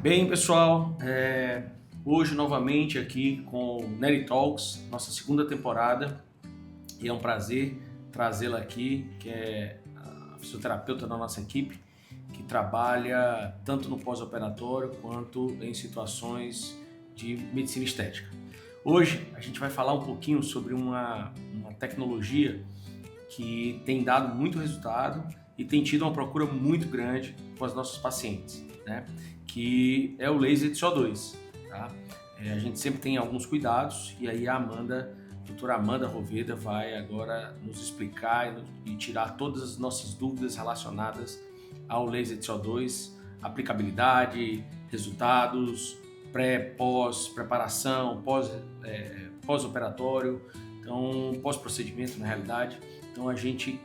Bem, pessoal, hoje novamente aqui com o Neri Talks, nossa segunda temporada, e é um prazer trazê-la aqui, que é a fisioterapeuta da nossa equipe, que trabalha tanto no pós-operatório quanto em situações de medicina estética. Hoje a gente vai falar um pouquinho sobre uma tecnologia que tem dado muito resultado e tem tido uma procura muito grande com os nossos pacientes, né? Que é o laser de CO2. Tá? A gente sempre tem alguns cuidados e aí a doutora Amanda Roveda vai agora nos explicar e tirar todas as nossas dúvidas relacionadas ao laser de CO2, aplicabilidade, resultados, pós, preparação, pós-operatório, então pós-procedimento na realidade. Então a gente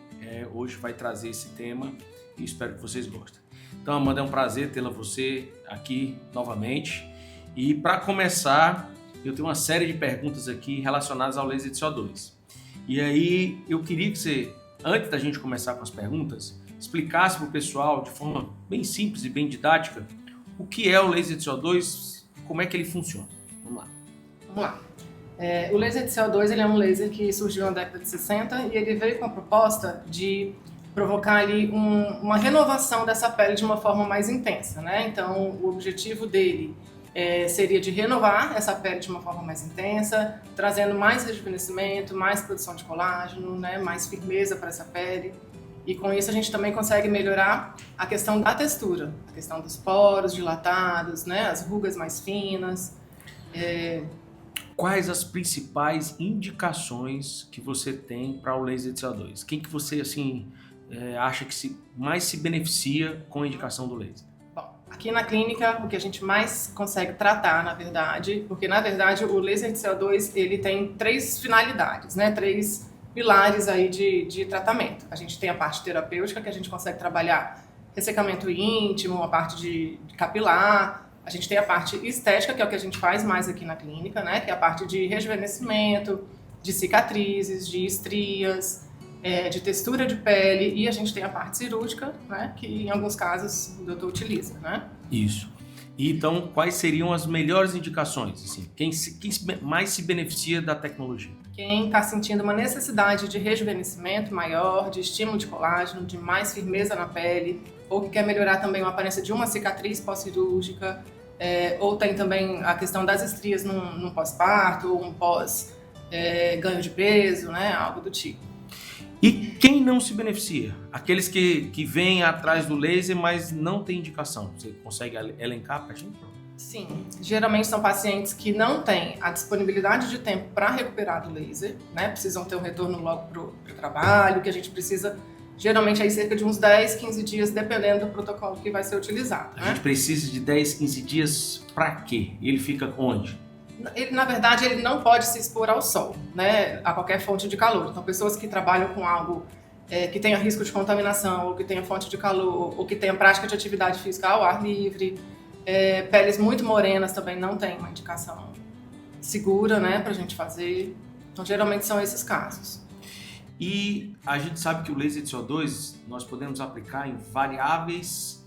hoje vai trazer esse tema e espero que vocês gostem. Então, Amanda, é um prazer tê-la você aqui novamente. E para começar, eu tenho uma série de perguntas aqui relacionadas ao laser de CO2. E aí eu queria que você, antes da gente começar com as perguntas, explicasse para o pessoal de forma bem simples e bem didática o que é o laser de CO2, como é que ele funciona. Vamos lá. O laser de CO2 ele é um laser que surgiu na década de 60 e ele veio com a proposta de provocar ali uma renovação dessa pele de uma forma mais intensa, né? Então, o objetivo dele seria de renovar essa pele de uma forma mais intensa, trazendo mais rejuvenescimento, mais produção de colágeno, né? Mais firmeza para essa pele. E com isso a gente também consegue melhorar a questão da textura, a questão dos poros dilatados, né? As rugas mais finas. Quais as principais indicações que você tem para o laser de CO2? Quem que você acha que mais se beneficia com a indicação do laser? Bom, aqui na clínica o que a gente mais consegue tratar, na verdade, porque na verdade o laser de CO2 ele tem 3 finalidades, né? 3 pilares aí de tratamento. A gente tem a parte terapêutica, que a gente consegue trabalhar ressecamento íntimo, a parte de capilar. A gente tem a parte estética, que é o que a gente faz mais aqui na clínica, né? Que é a parte de rejuvenescimento, de cicatrizes, de estrias, de textura de pele, e a gente tem a parte cirúrgica, né? Que em alguns casos o doutor utiliza, né? Isso. E então, quais seriam as melhores indicações? Assim, quem mais se beneficia da tecnologia? Quem está sentindo uma necessidade de rejuvenescimento maior, de estímulo de colágeno, de mais firmeza na pele, ou que quer melhorar também a aparência de uma cicatriz pós-cirúrgica, ou tem também a questão das estrias num pós-parto, ou um pós-ganho de peso, né? Algo do tipo. E quem não se beneficia? Aqueles que vêm atrás do laser, mas não tem indicação. Você consegue elencar para a gente? Sim, geralmente são pacientes que não têm a disponibilidade de tempo para recuperar do laser, né? Precisam ter um retorno logo para o trabalho, que a gente precisa, geralmente, aí cerca de uns 10, 15 dias, dependendo do protocolo que vai ser utilizado. A gente precisa de 10, 15 dias para quê? Ele fica onde? Na verdade, ele não pode se expor ao sol, né? A qualquer fonte de calor. Então, pessoas que trabalham com algo que tenha risco de contaminação, ou que tenha fonte de calor, ou que tenha prática de atividade física ao ar livre, peles muito morenas também não tem uma indicação segura, né, pra gente fazer. Então, geralmente são esses casos. E a gente sabe que o laser de CO2 nós podemos aplicar em várias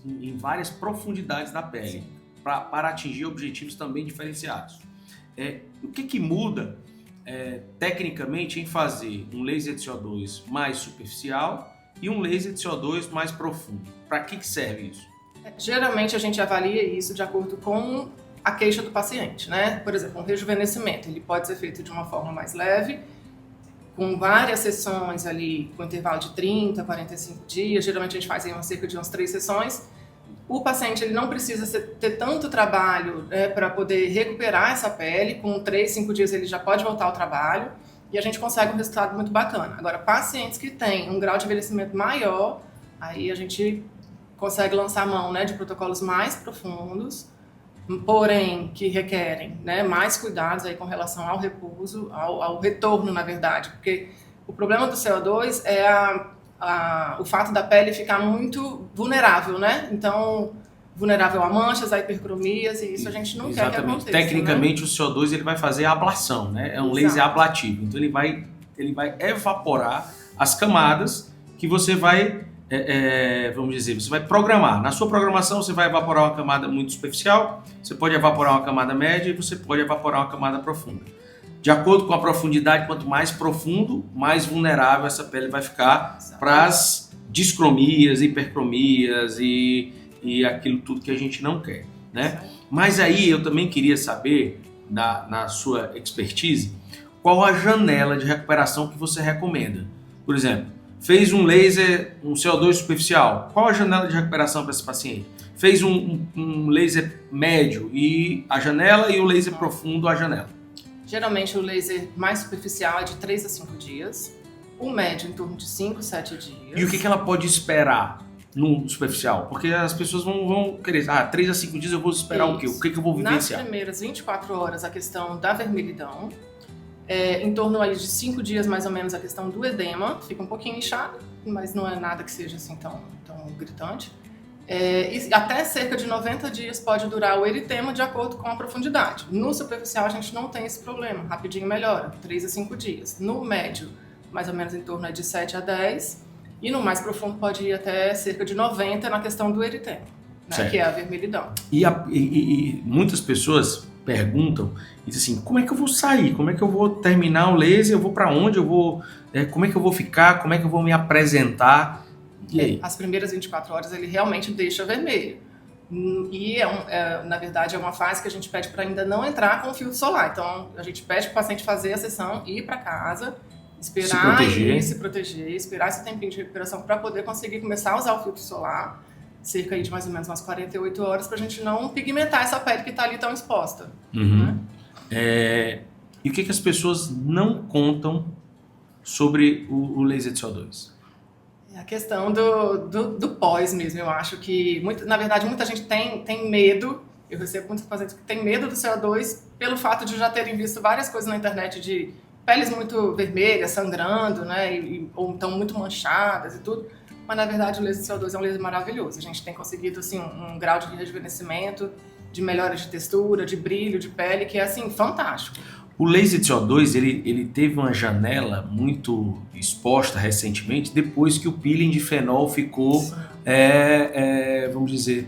profundidades da pele, para atingir objetivos também diferenciados. O que muda tecnicamente em fazer um laser de CO2 mais superficial e um laser de CO2 mais profundo? Para que serve isso? Geralmente a gente avalia isso de acordo com a queixa do paciente, né? Por exemplo, um rejuvenescimento, ele pode ser feito de uma forma mais leve, com várias sessões ali, com intervalo de 30, 45 dias, geralmente a gente faz cerca de umas 3 sessões. O paciente ele não precisa ter tanto trabalho para poder recuperar essa pele, com 3, 5 dias ele já pode voltar ao trabalho e a gente consegue um resultado muito bacana. Agora, pacientes que têm um grau de envelhecimento maior, aí a gente consegue lançar a mão, né, de protocolos mais profundos, porém que requerem, né, mais cuidados aí com relação ao repouso, ao retorno, na verdade, porque o problema do CO2 é o fato da pele ficar muito vulnerável, né? Então, vulnerável a manchas, a hipercromias, e isso a gente não quer que aconteça. Tecnicamente, né? O CO2 ele vai fazer a ablação, né? É um laser ablativo. Então, ele vai evaporar as camadas que você vai vamos dizer, você vai programar. Na sua programação você vai evaporar uma camada muito superficial, você pode evaporar uma camada média e você pode evaporar uma camada profunda. De acordo com a profundidade, quanto mais profundo, mais vulnerável essa pele vai ficar para as discromias, hipercromias e aquilo tudo que a gente não quer, né? Mas aí eu também queria saber, na sua expertise, qual a janela de recuperação que você recomenda. Por exemplo, fez um laser, um CO2 superficial, qual a janela de recuperação para esse paciente? Fez um laser médio e a janela, e o laser profundo a janela. Geralmente o laser mais superficial é de 3 a 5 dias, o médio em torno de 5 a 7 dias. E o que ela pode esperar no superficial? Porque as pessoas vão querer, 3 a 5 dias eu vou esperar o quê? O que eu vou vivenciar? Nas primeiras 24 horas a questão da vermelhidão, em torno ali de 5 dias mais ou menos a questão do edema, fica um pouquinho inchado, mas não é nada que seja assim tão gritante. E até cerca de 90 dias pode durar o eritema de acordo com a profundidade. No superficial a gente não tem esse problema, rapidinho melhora, 3 a 5 dias. No médio, mais ou menos em torno de 7 a 10, e no mais profundo pode ir até cerca de 90 na questão do eritema, né, que é a vermelhidão. E muitas pessoas perguntam e dizem assim, como é que eu vou sair? Como é que eu vou terminar o laser? Eu vou para onde? Eu vou, como é que eu vou ficar? Como é que eu vou me apresentar? E aí? As primeiras 24 horas ele realmente deixa vermelho. E na verdade é uma fase que a gente pede para ainda não entrar com o filtro solar. Então a gente pede para o paciente fazer a sessão, ir para casa, esperar se proteger, esperar esse tempinho de recuperação para poder conseguir começar a usar o filtro solar, cerca de mais ou menos umas 48 horas, para a gente não pigmentar essa pele que está ali tão exposta. Uhum. Né? E o que as pessoas não contam sobre o laser de CO2? A questão do pós mesmo, eu acho que, na verdade, muita gente tem medo, eu recebo muitos pacientes que têm medo do CO2 pelo fato de já terem visto várias coisas na internet de peles muito vermelhas, sangrando, né, ou então muito manchadas e tudo, mas na verdade o laser de CO2 é um laser maravilhoso, a gente tem conseguido assim, um grau de rejuvenescimento, de melhora de textura, de brilho, de pele, que é assim, fantástico. O laser de CO2 ele teve uma janela muito exposta recentemente, depois que o peeling de fenol ficou, vamos dizer,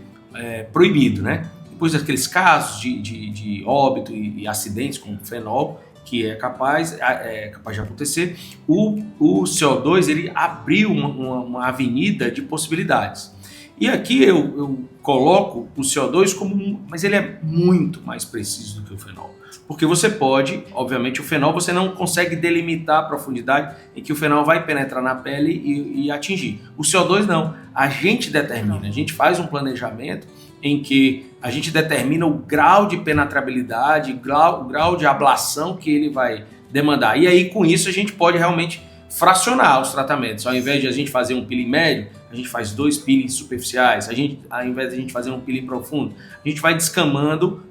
proibido, né? Depois daqueles casos de óbito e acidentes com fenol, que é capaz de acontecer, o CO2 ele abriu uma avenida de possibilidades. E aqui eu coloco o CO2 mas ele é muito mais preciso do que o fenol. Porque você pode, obviamente o fenol você não consegue delimitar a profundidade em que o fenol vai penetrar na pele e atingir. O CO2 não, a gente determina, a gente faz um planejamento em que a gente determina o grau de penetrabilidade, o grau de ablação que ele vai demandar. E aí com isso a gente pode realmente fracionar os tratamentos. Ao invés de a gente fazer um peeling médio, a gente faz 2 peelings superficiais. Ao invés de a gente fazer um peeling profundo, a gente vai descamando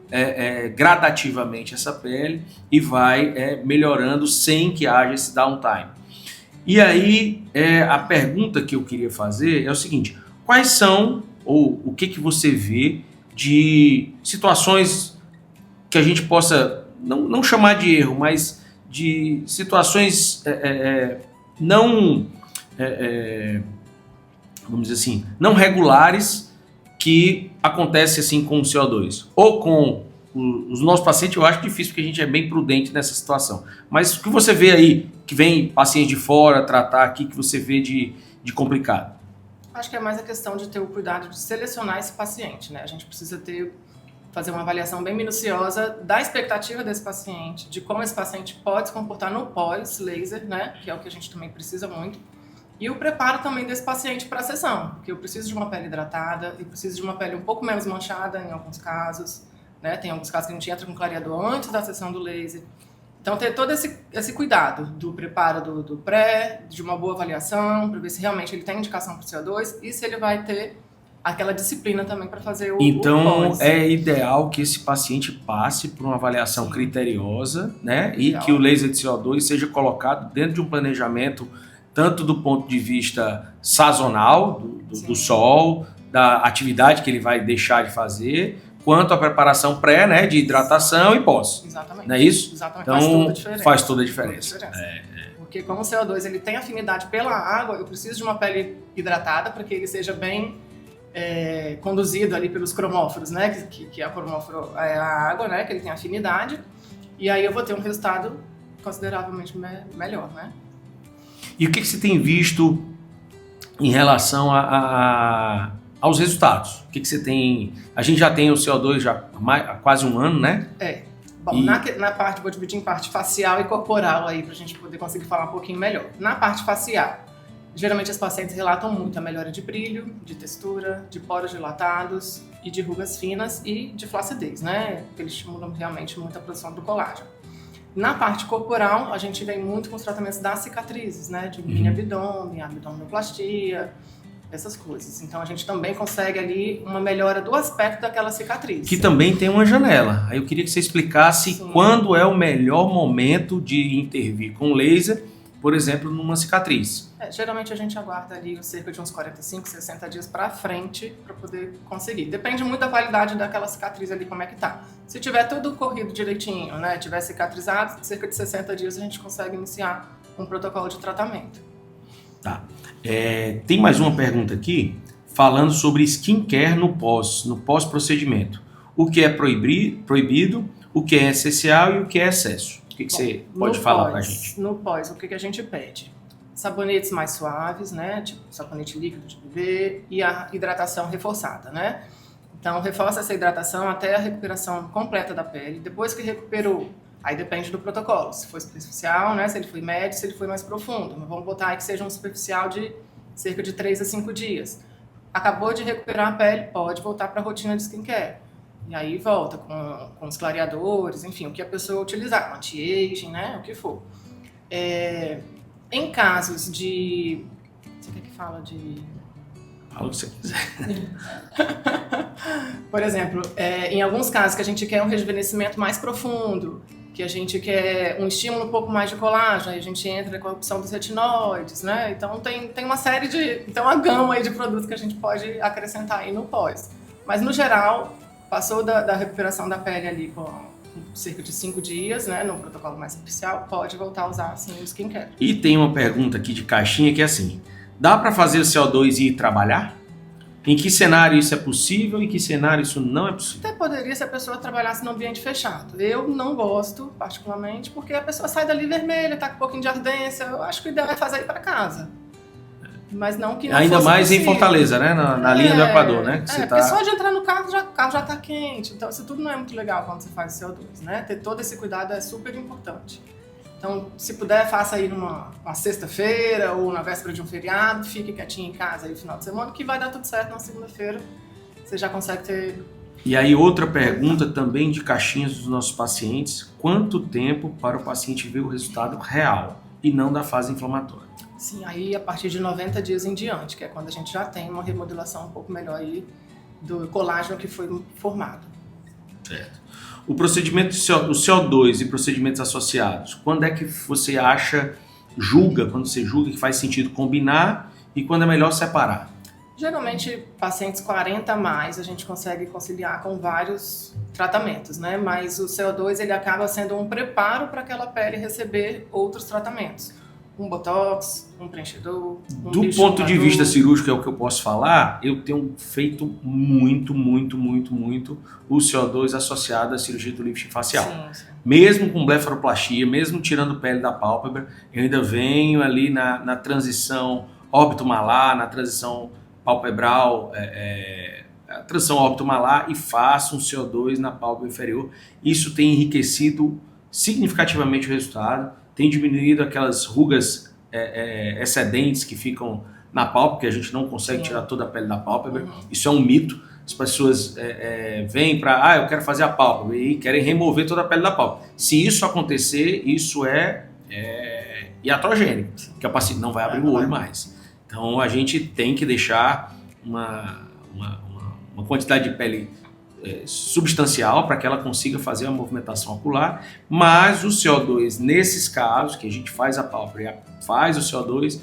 gradativamente essa pele e vai melhorando sem que haja esse downtime. E aí a pergunta que eu queria fazer é o seguinte: quais são, ou o que você vê de situações que a gente possa não chamar de erro, mas de situações vamos dizer assim, não regulares que acontece assim com o CO2 ou com os nossos pacientes. Eu acho difícil porque a gente é bem prudente nessa situação, mas o que você vê aí, que vem paciente de fora tratar aqui, que você vê de complicado? Acho que é mais a questão de ter o cuidado de selecionar esse paciente, né? A gente precisa fazer uma avaliação bem minuciosa da expectativa desse paciente, de como esse paciente pode se comportar no pós-laser, né? Que é o que a gente também precisa muito. E o preparo também desse paciente para a sessão, porque eu preciso de uma pele hidratada, eu preciso de uma pele um pouco menos manchada em alguns casos, né? Tem alguns casos que a gente entra com clareador antes da sessão do laser. Então, ter todo esse cuidado do preparo do pré, de uma boa avaliação, para ver se realmente ele tem indicação para o CO2 e se ele vai ter aquela disciplina também para fazer o pós. É ideal que esse paciente passe por uma avaliação criteriosa, né? E que o laser de CO2 seja colocado dentro de um planejamento, tanto do ponto de vista sazonal, do sol, da atividade que ele vai deixar de fazer, quanto a preparação pré, né, de hidratação e pós. Exatamente. Não é isso? Exatamente. Então, faz toda a diferença. porque como o CO2 ele tem afinidade pela água, eu preciso de uma pele hidratada para que ele seja bem conduzido ali pelos cromóforos, né? Que a cromóforo é a água, né? Que ele tem afinidade. E aí eu vou ter um resultado consideravelmente melhor, né? E o que você tem visto em relação aos resultados? O que você tem... A gente já tem o CO2 já há quase um ano, né? Bom, na parte, vou dividir em parte facial e corporal aí, pra gente poder conseguir falar um pouquinho melhor. Na parte facial, geralmente os pacientes relatam muito a melhora de brilho, de textura, de poros dilatados e de rugas finas e de flacidez, né? Porque eles estimulam realmente muito a produção do colágeno. Na parte corporal, a gente vem muito com os tratamentos das cicatrizes, né? De mini abdômen, abdominoplastia, essas coisas. Então a gente também consegue ali uma melhora do aspecto daquela cicatriz. Que também tem uma janela. Aí eu queria que você explicasse quando é o melhor momento de intervir com laser, por exemplo, numa cicatriz. Geralmente a gente aguarda ali cerca de uns 45, 60 dias para frente para poder conseguir. Depende muito da qualidade daquela cicatriz ali, como é que tá. Se tiver tudo corrido direitinho, né, tiver cicatrizado, cerca de 60 dias a gente consegue iniciar um protocolo de tratamento. Tá. Tem mais uma pergunta aqui, falando sobre skincare no pós-procedimento. O que é proibido, o que é essencial e o que é excesso. O que você pode falar pra gente? No pós, o que a gente pede? Sabonetes mais suaves, né? Tipo sabonete líquido de bebê e a hidratação reforçada, né? Então, reforça essa hidratação até a recuperação completa da pele. Depois que recuperou, aí depende do protocolo. Se for superficial, né? Se ele foi médio, se ele foi mais profundo. Mas vamos botar aí que seja um superficial de cerca de 3 a 5 dias. Acabou de recuperar a pele, pode voltar para a rotina de skincare. E aí volta com os clareadores, enfim, o que a pessoa utilizar, anti-aging, né, o que for. Em casos de... Você quer que fala de... Fala o que você quiser. Por exemplo, em alguns casos que a gente quer um rejuvenescimento mais profundo, que a gente quer um estímulo um pouco mais de colágeno, aí a gente entra com a opção dos retinoides, né? Então tem uma série tem uma gama aí de produtos que a gente pode acrescentar aí no pós. Mas no geral... Passou da recuperação da pele ali com cerca de 5 dias, né, no protocolo mais superficial, pode voltar a usar assim o skincare. E tem uma pergunta aqui de caixinha que é assim, dá para fazer o CO2 e ir trabalhar? Em que cenário isso é possível e em que cenário isso não é possível? Até poderia se a pessoa trabalhasse num ambiente fechado. Eu não gosto, particularmente, porque a pessoa sai dali vermelha, tá com um pouquinho de ardência, eu acho que o ideal é fazer ir para casa. Mas não que não ainda mais possível. Em Fortaleza, né? Na linha do Equador, né? Porque só de entrar no carro, o carro já tá quente. Então, isso tudo não é muito legal quando você faz o CO2, né? Ter todo esse cuidado é super importante. Então, se puder, faça aí numa sexta-feira ou na véspera de um feriado, fique quietinho em casa aí no final de semana, que vai dar tudo certo na segunda-feira. Você já consegue ter... E aí, outra pergunta também de caixinhas dos nossos pacientes. Quanto tempo para o paciente ver o resultado real e não da fase inflamatória? Sim, aí a partir de 90 dias em diante, que é quando a gente já tem uma remodelação um pouco melhor aí do colágeno que foi formado. Certo. O procedimento do CO2 e procedimentos associados, quando é que você quando você julga que faz sentido combinar e quando é melhor separar? Geralmente, pacientes 40 a mais, a gente consegue conciliar com vários tratamentos, né? Mas o CO2 ele acaba sendo um preparo para aquela pele receber outros tratamentos. Um botox, um preenchedor, do ponto de vista cirúrgico, é o que eu posso falar, eu tenho feito muito o CO2 associado à cirurgia do lifting facial. Sim. Mesmo com blefaroplastia, mesmo tirando pele da pálpebra, eu ainda venho ali na transição órbito-malar, na transição palpebral, a transição órbito-malar e faço um CO2 na pálpebra inferior. Isso tem enriquecido significativamente o resultado. Tem diminuído aquelas rugas excedentes que ficam na pálpebra, que a gente não consegue tirar toda a pele da pálpebra. Isso é um mito. As pessoas vêm para, eu quero fazer a pálpebra e querem remover toda a pele da pálpebra. Se isso acontecer, isso é iatrogênico, que o paciente não vai abrir o olho mais. Então a gente tem que deixar uma quantidade de pele substancial para que ela consiga fazer a movimentação ocular, mas o CO2, nesses casos, que a gente faz a pálpebra e faz o CO2,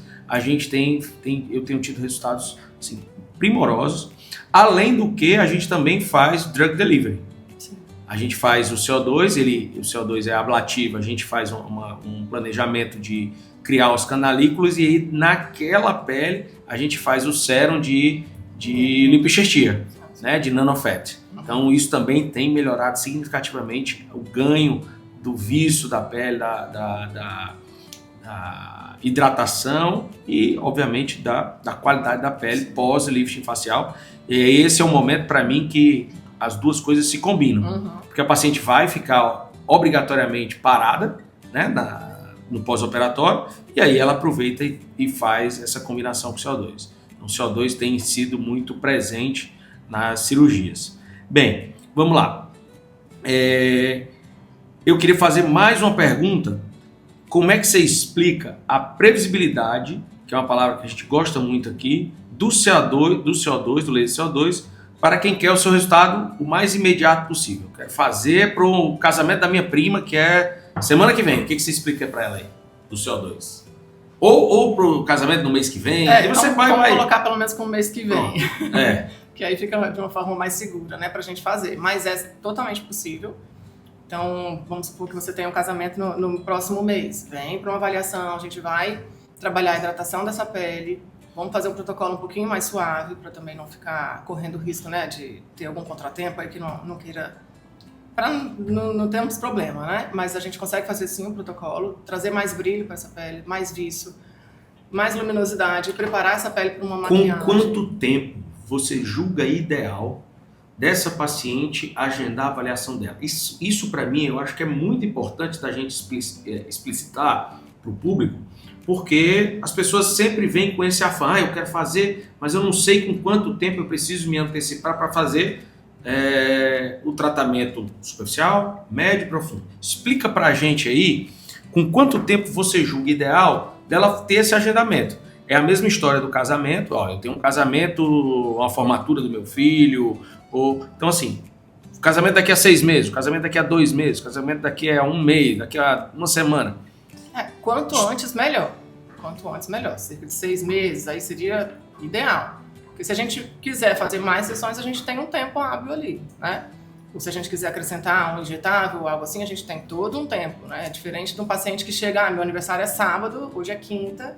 eu tenho tido resultados assim, primorosos, além do que a gente também faz drug delivery. Sim. A gente faz o CO2, o CO2 é ablativo, a gente faz um planejamento de criar os canalículas e aí naquela pele a gente faz o sérum de lipoenxertia, né, de nanofat. Então isso também tem melhorado significativamente o ganho do viço da pele, da hidratação e obviamente da qualidade da pele pós-lifting facial. E esse é o momento para mim que as duas coisas se combinam, porque a paciente vai ficar obrigatoriamente parada, né, no pós-operatório, e aí ela aproveita e faz essa combinação com o CO2. Então, o CO2 tem sido muito presente nas cirurgias. Bem, vamos lá. Eu queria fazer mais uma pergunta. Como é que você explica a previsibilidade, que é uma palavra que a gente gosta muito aqui, do CO2, do laser CO2, para quem quer o seu resultado o mais imediato possível? Quero fazer para o casamento da minha prima, que é semana que vem. O que você explica para ela aí, do CO2? Ou para o casamento no mês que vem? Você vai colocar pelo menos com o mês que vem. Que aí fica de uma forma mais segura, né, para a gente fazer. Mas é totalmente possível. Então, vamos supor que você tenha um casamento no próximo mês. Vem para uma avaliação, a gente vai trabalhar a hidratação dessa pele. Vamos fazer um protocolo um pouquinho mais suave, para também não ficar correndo risco, né, de ter algum contratempo aí que não queira... Para não termos problema, né? Mas a gente consegue fazer sim um protocolo, trazer mais brilho para essa pele, mais viço, mais luminosidade, preparar essa pele para uma maquiagem. Com quanto tempo você julga ideal dessa paciente agendar a avaliação dela? Isso para mim, eu acho que é muito importante da gente explicitar para o público, porque as pessoas sempre vêm com esse afã, eu quero fazer, mas eu não sei com quanto tempo eu preciso me antecipar para fazer o tratamento superficial, médio e profundo. Explica para a gente aí com quanto tempo você julga ideal dela ter esse agendamento. É a mesma história do casamento. Eu tenho um casamento, uma formatura do meu filho, então assim, o casamento daqui a 6 meses, o casamento daqui a 2 meses, o casamento daqui a 1 mês, daqui a 1 semana. Quanto antes, melhor. Quanto antes, melhor. Cerca de 6 meses, aí seria ideal. Porque se a gente quiser fazer mais sessões, a gente tem um tempo hábil ali, né? Ou se a gente quiser acrescentar um injetável ou algo assim, a gente tem todo um tempo, né? É diferente de um paciente que chega, meu aniversário é sábado, hoje é quinta,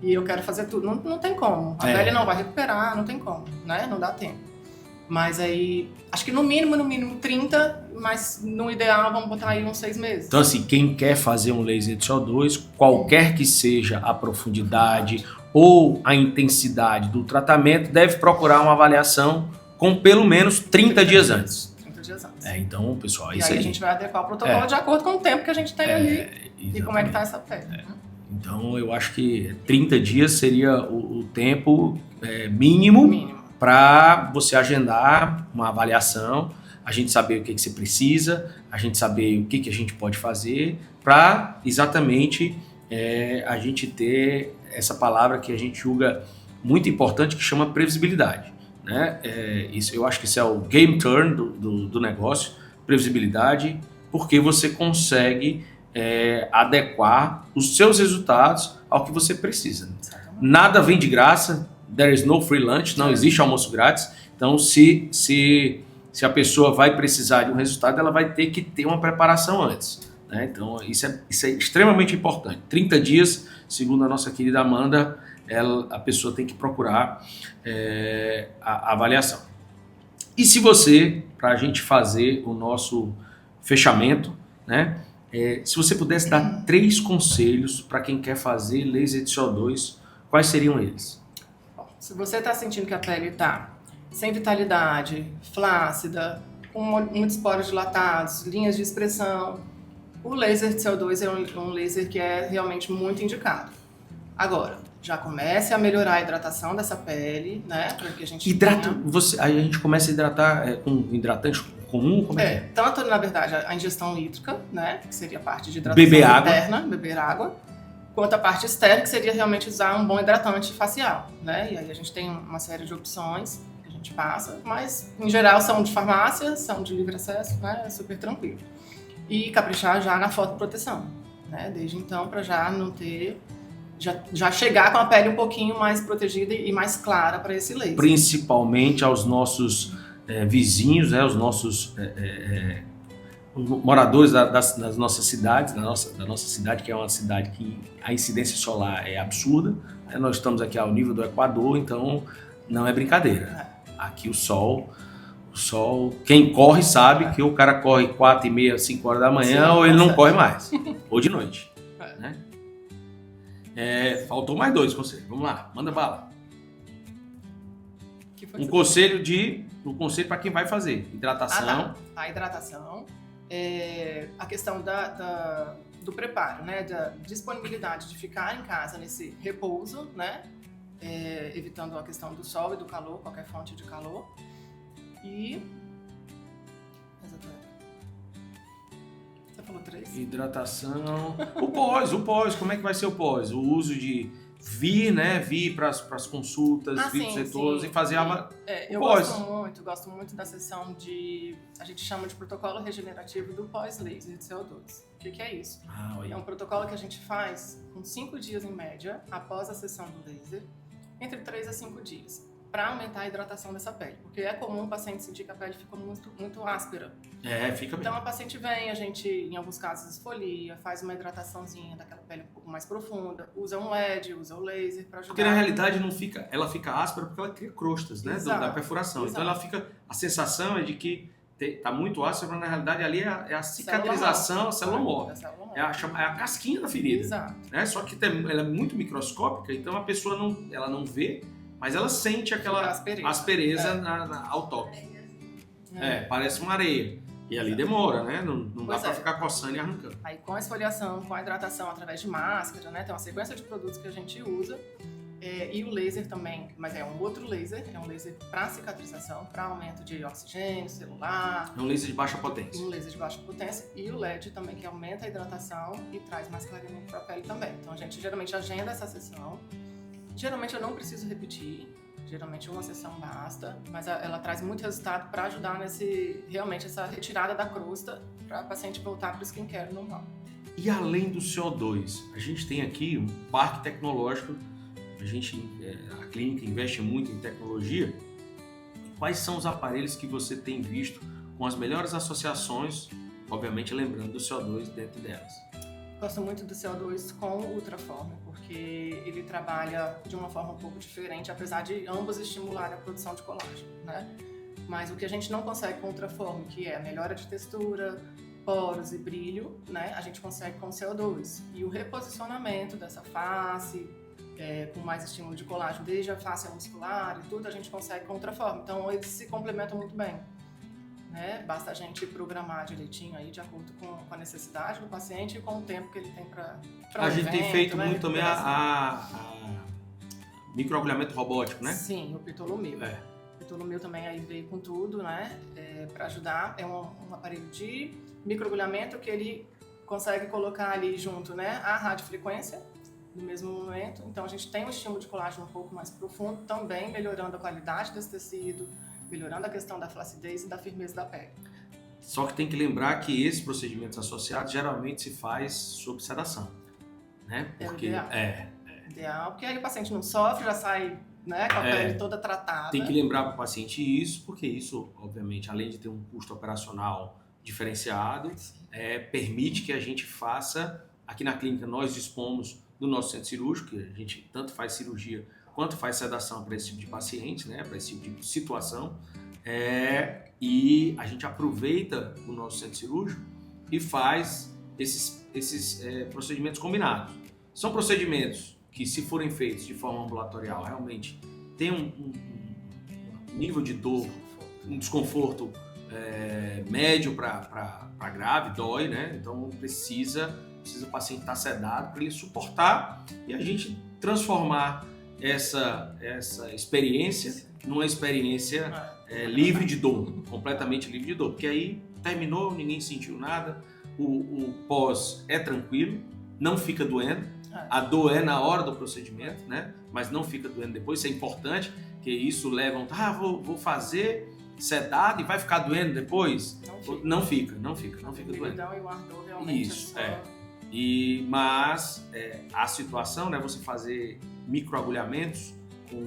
e eu quero fazer tudo. Não tem como. A pele não vai recuperar, não tem como, né? Não dá tempo. Mas aí, acho que no mínimo 30, mas no ideal vamos botar aí uns 6 meses. Então assim, quem quer fazer um laser de CO2, qualquer que seja a profundidade ou a intensidade do tratamento, deve procurar uma avaliação com pelo menos 30 dias antes. 30 dias antes. Então, pessoal, isso aí. E aí a gente vai adequar o protocolo de acordo com o tempo que a gente tem ali exatamente. E como é que está essa pele. Então, eu acho que 30 dias seria o tempo mínimo para você agendar uma avaliação, a gente saber o que você precisa, a gente saber o que a gente pode fazer para exatamente a gente ter essa palavra que a gente julga muito importante, que chama previsibilidade, né? Eu acho que isso é o game turn do negócio, previsibilidade, porque você consegue adequar os seus resultados ao que você precisa. Nada vem de graça, there is no free lunch, não existe almoço grátis. Então, se a pessoa vai precisar de um resultado, ela vai ter que ter uma preparação antes, né? Então, isso é extremamente importante. 30 dias, segundo a nossa querida Amanda, a pessoa tem que procurar a avaliação. E se você, para a gente fazer o nosso fechamento, né? Se você pudesse dar 3 conselhos para quem quer fazer laser de CO2, quais seriam eles? Se você está sentindo que a pele está sem vitalidade, flácida, com muitos poros dilatados, linhas de expressão, o laser de CO2 é um laser que é realmente muito indicado. Agora, já comece a melhorar a hidratação dessa pele, né? Para que a gente a gente começa a hidratar com hidratante comum? Como é? Tanto, na verdade, a ingestão hídrica, né? Que seria a parte de hidratação interna, beber água, quanto a parte externa, que seria realmente usar um bom hidratante facial, né? E aí a gente tem uma série de opções que a gente passa, mas em geral são de farmácia, são de livre acesso, né? É super tranquilo. E caprichar já na fotoproteção, né? Desde então, para já não ter... Já chegar com a pele um pouquinho mais protegida e mais clara para esse laser. Principalmente aos nossos vizinhos, né? Os nossos moradores das nossas cidades, da nossa cidade, que é uma cidade que a incidência solar é absurda, né? Nós estamos aqui ao nível do Equador, então não é brincadeira. Aqui o sol, quem corre sabe que o cara corre 4h30, 5 horas da manhã, ou ele não corre mais, ou de noite. Né? Faltou mais 2 conselhos, vamos lá, manda bala. Um conselho para quem vai fazer, hidratação. A hidratação, a questão do preparo, né, da disponibilidade de ficar em casa nesse repouso, né, evitando a questão do sol e do calor, qualquer fonte de calor. E... Você falou 3? Hidratação. O pós, como é que vai ser o pós? O uso de vir para as consultas, vir para os setores e fazer eu gosto muito da sessão a gente chama de protocolo regenerativo do pós-laser de CO2. O que é isso? É um protocolo que a gente faz com 5 dias em média, após a sessão do laser, entre 3 a 5 dias, para aumentar a hidratação dessa pele. Porque é comum o paciente sentir que a pele fica muito, muito áspera. Fica Então bem. a paciente vem, a gente, em alguns casos, esfolia, faz uma hidrataçãozinha daquela pele um pouco mais profunda, usa um LED, usa o laser para ajudar. Porque na realidade ela fica áspera porque ela cria crostas, né, da perfuração. Exato. Então a sensação é de que tá muito áspera, mas na realidade ali é a cicatrização, a célula morta. É a casquinha da ferida. Exato. Né? Só que ela é muito microscópica, então a pessoa ela não vê, mas ela sente aquela aspereza ao toque. Parece uma areia. E ali demora, né? Não dá pra ficar coçando e arrancando. Aí com a esfoliação, com a hidratação através de máscara, né? Tem uma sequência de produtos que a gente usa. E o laser também, mas é um outro laser, é um laser para cicatrização, para aumento de oxigênio celular. É um laser de baixa potência. Um laser de baixa potência. E o LED também, que aumenta a hidratação e traz mais clareamento para a pele também. Então a gente geralmente agenda essa sessão. Geralmente eu não preciso repetir, geralmente uma sessão basta, mas ela traz muito resultado para ajudar realmente essa retirada da crosta para a paciente voltar para o skincare normal. E além do CO2, a gente tem aqui um parque tecnológico, a clínica investe muito em tecnologia. Quais são os aparelhos que você tem visto com as melhores associações, obviamente lembrando do CO2 dentro delas? Gosto muito do CO2 com o Ultraform, porque ele trabalha de uma forma um pouco diferente, apesar de ambos estimularem a produção de colágeno, né? Mas o que a gente não consegue com o Ultraform, que é a melhora de textura, poros e brilho, né? A gente consegue com o CO2. E o reposicionamento dessa face, com mais estímulo de colágeno, desde a face muscular e tudo, a gente consegue com o Ultraform. Então eles se complementam muito bem. Né? Basta a gente programar direitinho aí de acordo com a necessidade do paciente e com o tempo que ele tem para a gente tem feito muito também a microagulhamento robótico, né? Sim, o Ptolomeu. O Ptolomeu também aí veio com tudo, né? Para ajudar. É um aparelho de microagulhamento que ele consegue colocar ali junto, né, a radiofrequência no mesmo momento. Então a gente tem um estímulo de colágeno um pouco mais profundo, também melhorando a qualidade desse tecido, melhorando a questão da flacidez e da firmeza da pele. Só que tem que lembrar que esses procedimentos associados geralmente se faz sob sedação, né? Porque ideal, porque aí o paciente não sofre, já sai, né, com a pele toda tratada. Tem que lembrar para o paciente isso, porque isso, obviamente, além de ter um custo operacional diferenciado, permite que a gente faça, aqui na clínica nós dispomos do nosso centro cirúrgico, que a gente tanto faz cirurgia quanto faz sedação para esse tipo de paciente, né, para esse tipo de situação, e a gente aproveita o nosso centro cirúrgico e faz esses procedimentos combinados. São procedimentos que, se forem feitos de forma ambulatorial, realmente tem um nível de dor, um desconforto médio para grave, dói, né? Então precisa o paciente estar sedado para ele suportar e a gente transformar essa experiência numa experiência livre de dor, completamente livre de dor, porque aí terminou, ninguém sentiu nada, o pós é tranquilo, não fica doendo, a dor é na hora do procedimento, né? Mas não fica doendo depois, isso é importante, que isso leva vou fazer sedado e vai ficar doendo depois? Não fica doendo. E o ardor realmente isso, Mas a situação, né, você fazer microagulhamentos com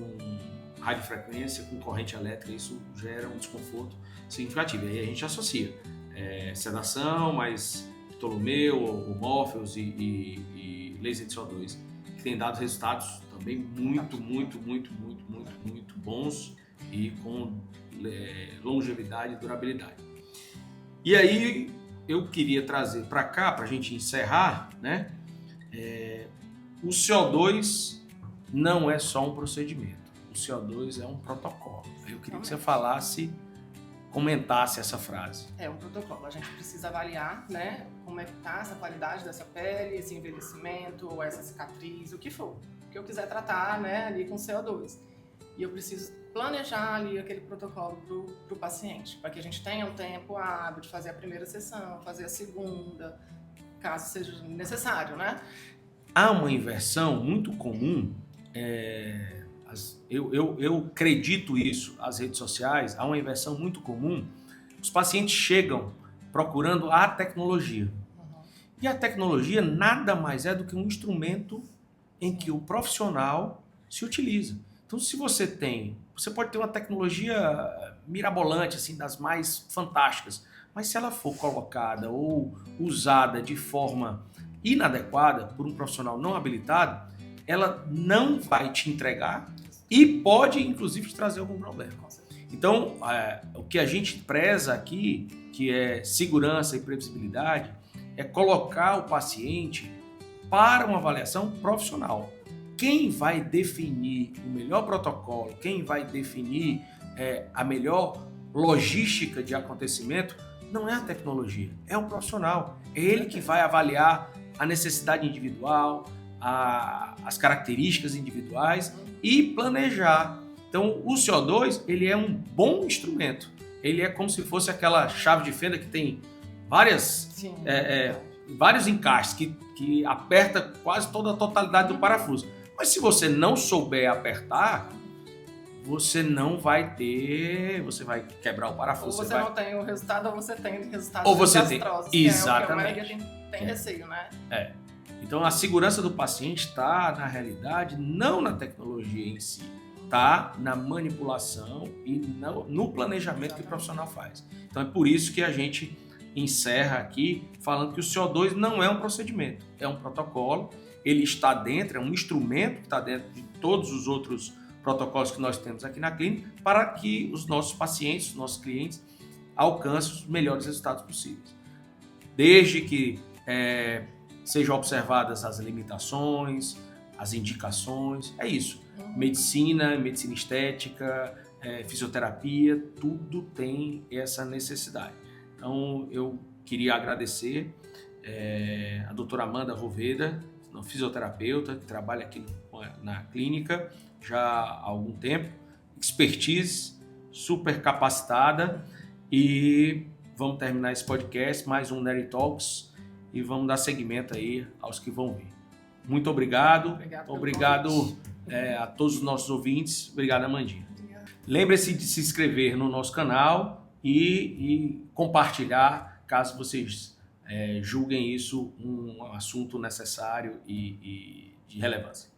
radiofrequência, com corrente elétrica, isso gera um desconforto significativo. E aí a gente associa sedação, mas Ptolomeu, o Morpheus e laser de CO2, que tem dado resultados também muito bons e com longevidade e durabilidade. E aí eu queria trazer para cá, para a gente encerrar, né? O CO2 não é só um procedimento, o CO2 é um protocolo. Eu queria que você comentasse essa frase. É um protocolo, a gente precisa avaliar, né, como é que está essa qualidade dessa pele, esse envelhecimento, ou essa cicatriz, o que for, que eu quiser tratar, né, ali com CO2. E eu preciso planejar ali aquele protocolo para o paciente, para que a gente tenha um tempo hábil de fazer a primeira sessão, fazer a segunda, caso seja necessário, né? Há uma inversão muito comum, eu acredito isso, as redes sociais, há uma inversão muito comum, os pacientes chegam procurando a tecnologia. E a tecnologia nada mais é do que um instrumento em que o profissional se utiliza. Então, se você pode ter uma tecnologia mirabolante, assim, das mais fantásticas, mas se ela for colocada ou usada de forma inadequada por um profissional não habilitado, ela não vai te entregar e pode, inclusive, te trazer algum problema. Então, o que a gente preza aqui, que é segurança e previsibilidade, é colocar o paciente para uma avaliação profissional. Quem vai definir o melhor protocolo, quem vai definir a melhor logística de acontecimento, não é a tecnologia, é o profissional. É ele que vai avaliar a necessidade individual, as características individuais e planejar. Então, o CO2 ele é um bom instrumento. Ele é como se fosse aquela chave de fenda que tem vários encaixes que aperta quase toda a totalidade do parafuso. Mas se você não souber apertar, você não vai ter, você vai quebrar o parafuso. Ou você não tem o resultado, ou você tem o resultado ou você desastrosos, tem, exatamente. Que é o que a maioria tem receio, né? Então a segurança do paciente está, na realidade, não na tecnologia em si, está na manipulação e no planejamento que o profissional faz. Então é por isso que a gente encerra aqui falando que o CO2 não é um procedimento, é um protocolo, ele está dentro, é um instrumento que está dentro de todos os outros protocolos que nós temos aqui na clínica para que os nossos pacientes, os nossos clientes alcancem os melhores resultados possíveis. Desde que sejam observadas as limitações, as indicações, é isso. Medicina estética, fisioterapia, tudo tem essa necessidade. Então, eu queria agradecer a doutora Amanda Roveda, fisioterapeuta, que trabalha aqui na clínica já há algum tempo, expertise, super capacitada, e vamos terminar esse podcast, mais um Neri Talks, e vamos dar seguimento aí aos que vão vir. Muito obrigado a todos os nossos ouvintes, obrigado Amandinha. Lembre-se de se inscrever no nosso canal e compartilhar, caso vocês julguem isso um assunto necessário e de relevância.